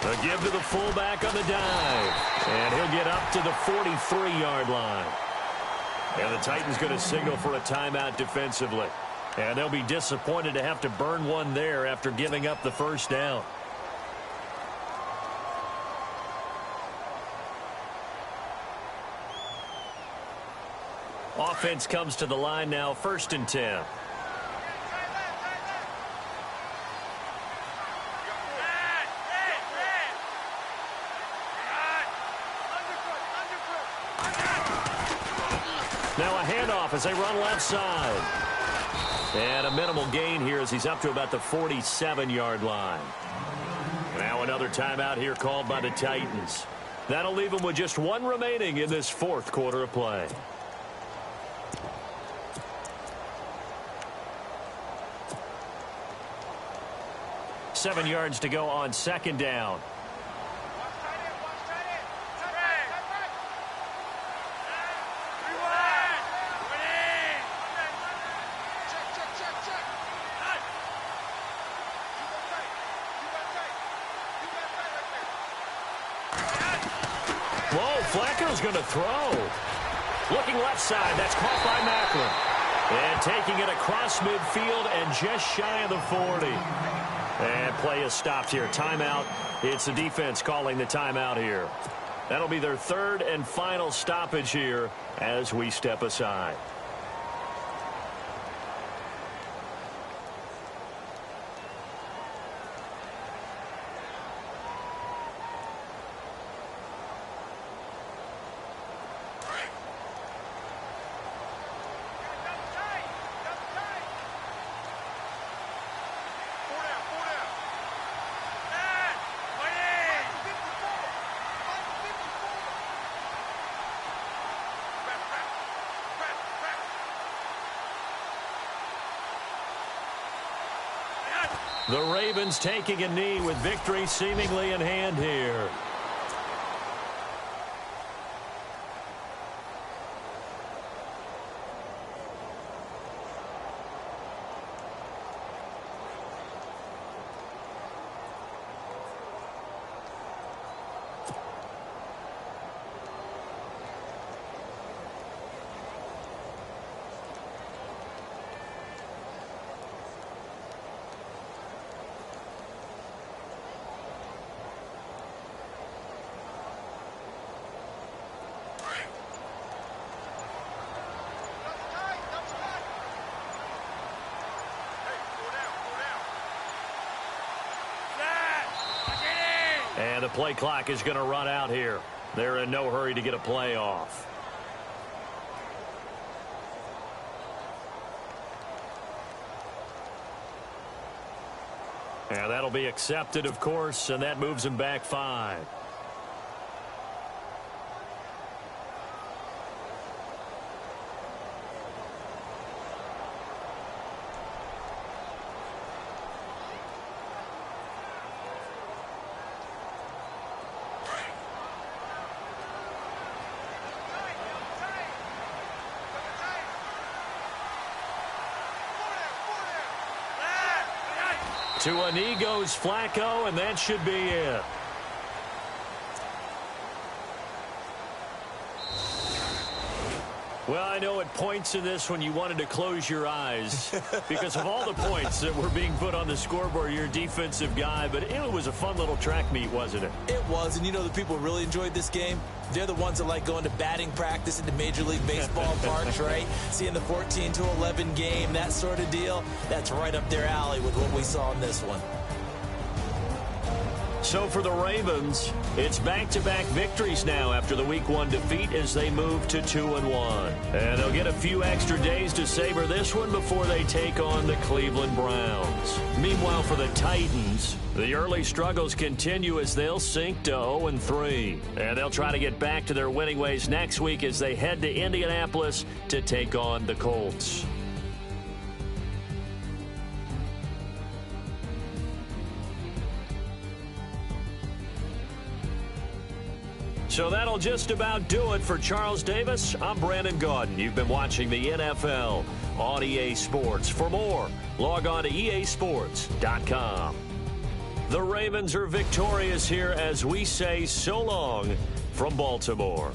A give to the fullback on the dive. And he'll get up to the 43-yard line. And the Titans going to signal for a timeout defensively. And they'll be disappointed to have to burn one there after giving up the first down. Offense comes to the line now, 1st and 10. Now a handoff as they run left side. And a minimal gain here as he's up to about the 47-yard line. Now another timeout here called by the Titans. That'll leave them with just one remaining in this 4th quarter of play. Seven yards to go on 2nd down. Whoa, Flacco's going to throw. Looking left side, that's caught by Macklin. And taking it across midfield and just shy of the 40. And play is stopped here. Timeout. It's the defense calling the timeout here. That'll be their 3rd and final stoppage here as we step aside. The Ravens taking a knee with victory seemingly in hand here. And the play clock is going to run out here. They're in no hurry to get a play off. And that'll be accepted, of course, and that moves them back 5. To a knee goes Flacco, and that should be it. Well, I know at points in this when you wanted to close your eyes because of all the points that were being put on the scoreboard. You're a defensive guy, but it was a fun little track meet, wasn't it? It was, and you know the people who really enjoyed this game? They're the ones that like going to batting practice at the Major League Baseball parks, right? Seeing the 14-11 game, that sort of deal. That's right up their alley with what we saw in this one. So for the Ravens, it's back-to-back victories now after the Week 1 defeat as they move to 2-1. And they'll get a few extra days to savor this one before they take on the Cleveland Browns. Meanwhile, for the Titans, the early struggles continue as they'll sink to 0-3. And they'll try to get back to their winning ways next week as they head to Indianapolis to take on the Colts. So that'll just about do it for Charles Davis. I'm Brandon Gaudin. You've been watching the NFL on EA Sports. For more, log on to easports.com. The Ravens are victorious here as we say so long from Baltimore.